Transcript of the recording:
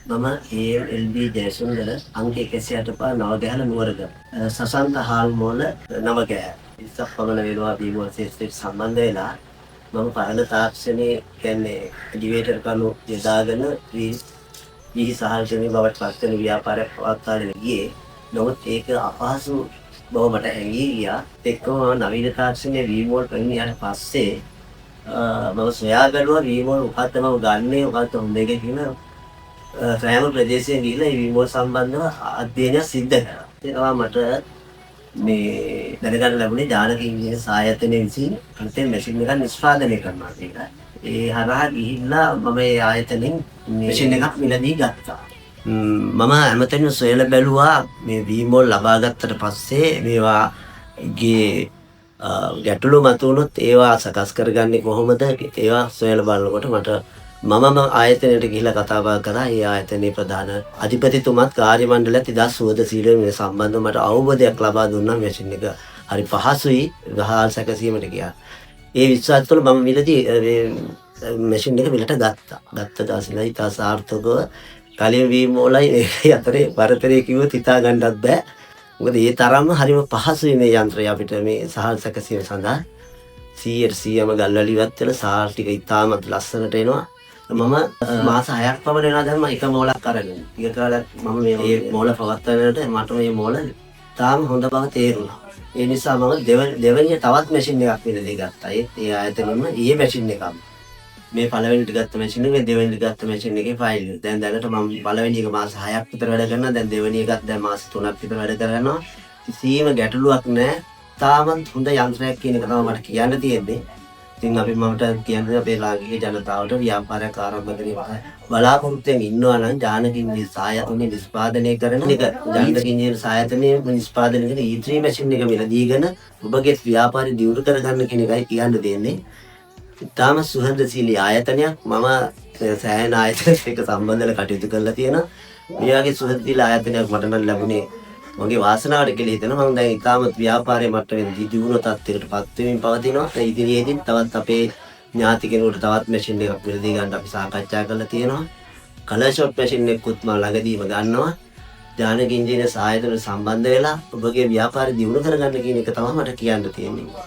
මම ALB ජයසුන්දර අංක 165 නවගෑල නුවරගම සසන්ත හාල් මෝල නවගෑල ඉස්සක් පමණ වේලවා බීමෝල් ශේෂ්ත්‍රයට සම්බන්ධ වෙලා මම පරණ තාක්ෂණයේ කියන්නේ එලිවේටර් කණු යොදාගෙන වී සහල්කමේ බවට පත්වන ව්‍යාපාරයක් පවත්වාගෙන ගියේ. නමුත් ඒක අපහසු බව මට හැඟී ගියා. එක්කම නවීන තාක්ෂණයේ වීමෝල් පෙන්නියට පස්සේ මම සොයා බැලුවා වීමෝල් මොකක්ද මම ගන්නේ මොකක්ද හොඳ එක කියලා. සෑම ප්‍රදේශයෙන් ගිහිල්ලා මේ වීමෝල් සම්බන්ධව අධ්‍යයනය සිද්ධ කරා. ඒවා මට මේ දැනගන්න ලැබුණේ ජානක ඉංජිනේරු ආයතනයේ විසින් අලුතෙන් මැෂින් එකක් නිෂ්පාදනය කරනවා කියලා. ඒ හරහා ගිහිල්ලා මම මේ ආයතනෙන් මැෂින් එකක් මිලදී ගත්තා. මම හැමතැනම සොයලා බැලුවා මේ වීමෝල් ලබා ගත්තට පස්සේ මේවාගේ ගැටලු මතුවුණොත් ඒවා සකස් කරගන්නේ කොහොමද? ඒවා සොයලා බලනකොට මට මම ආයතනයට ගිහිල්ලා කතා බහ කරා. ඒ ආයතනයේ ප්‍රධාන අධිපතිතුමත් කාර්ය මණ්ඩලයත් ඉදා සුවදශීලව මේ සම්බන්ධව මට අවබෝධයක් ලබා දුන්නා. මැෂින් එක හරි පහසුයි ගහල් සැකසීමට ගියා. ඒ විශ්වාසය තුළ මම මිලදී මැෂින් එක මිලට ගත්තා. ගත්ත දවසේ ඉතා සාර්ථකව කලින් වීමෝලයි අතරේ වරතරේ කිව්වොත් හිතා ගන්නත් බෑ. මොකද ඒ තරම්ම හරිම පහසුයි මේ යන්ත්‍රය අපිට මේ සහල් සැකසීම සඳහා 100%ම ගල්වැලි ඉවත් වෙලා සාල් ටික ඉතාමත් ලස්සනට එනවා. මම මාස 6ක් පමණ වෙනවා දැන් මම එක මෝලක් අරගෙන. ටික කාලයක් මම මේ මෝල පවත්වනකොට මට මේ මෝල තාම හොඳ බව තේරුණා. ඒ නිසා මම දෙවෙනි තවත් මැෂින් එකක් මිලදී ගත්තා. ඒ ආයතනෙම ඊයේ මැෂින් එකක්. මේ පළවෙනිට ගත්ත මැෂින් එක දෙවෙනිට ගත්ත මැෂින් එකේ ෆයිල් එක. දැන් දැනට මම පළවෙනි එක මාස 6ක් විතර වැඩ කරනවා. දැන් දෙවෙනි එකත් දැන් මාස 3ක් විතර වැඩ කරනවා. කිසිම ගැටලුවක් නැහැ. තාමත් හොඳ යන්ත්‍රයක් කියන එක තමයි මට කියන්න තියෙන්නේ. ඉතින් අපි මමට කියන්නේ අපේ ලාංකික ජනතාවට ව්‍යාපාරයක් ආරම්භ කිරීම බලාපොරොත්තුෙන් ඉන්නවා නම් ජානක ඉංජිනේරු සායතනයේ නිෂ්පාදනය කරන එක ජානක ඉංජිනේරු සායතනයේ නිෂ්පාදනය කරන E3 මැෂින් එක මිලදීගෙන ඔබගේ ව්‍යාපාරය දියුණු කරගන්න කියන එකයි කියන්න දෙන්නේ. ඉතාම සුහදශීලී ආයතනයක්. මම සෑහෙන ආයතනයක සම්බන්ධව කටයුතු කරලා තියෙනවා. මේ වගේ සුහදශීලී ආයතනයක් මට නම් ලැබුණේ මගේ වාසනාවට කියලා හිතනවා. මම දැන් ඉතාමත් ව්‍යාපාරයේ මට්ටමේ දියුණු තත්ත්වයකට පත් වෙමින් පවතිනවා. ඒ ඉදිරියේදී තවත් අපේ ඥාති කෙනෙකුට තවත් මැෂින් එකක් මිලදී ගන්න අපි සාකච්ඡා කරලා තියෙනවා. කලර් ෂොට් මැෂින් එකකුත් මම ළඟදීම ගන්නවා. ජානක ඉංජිනේරු සායතන සම්බන්ධ වෙලා ඔබගේ ව්‍යාපාරය දියුණු කරගන්න කියන එක තමයි මට කියන්න තියෙන්නේ.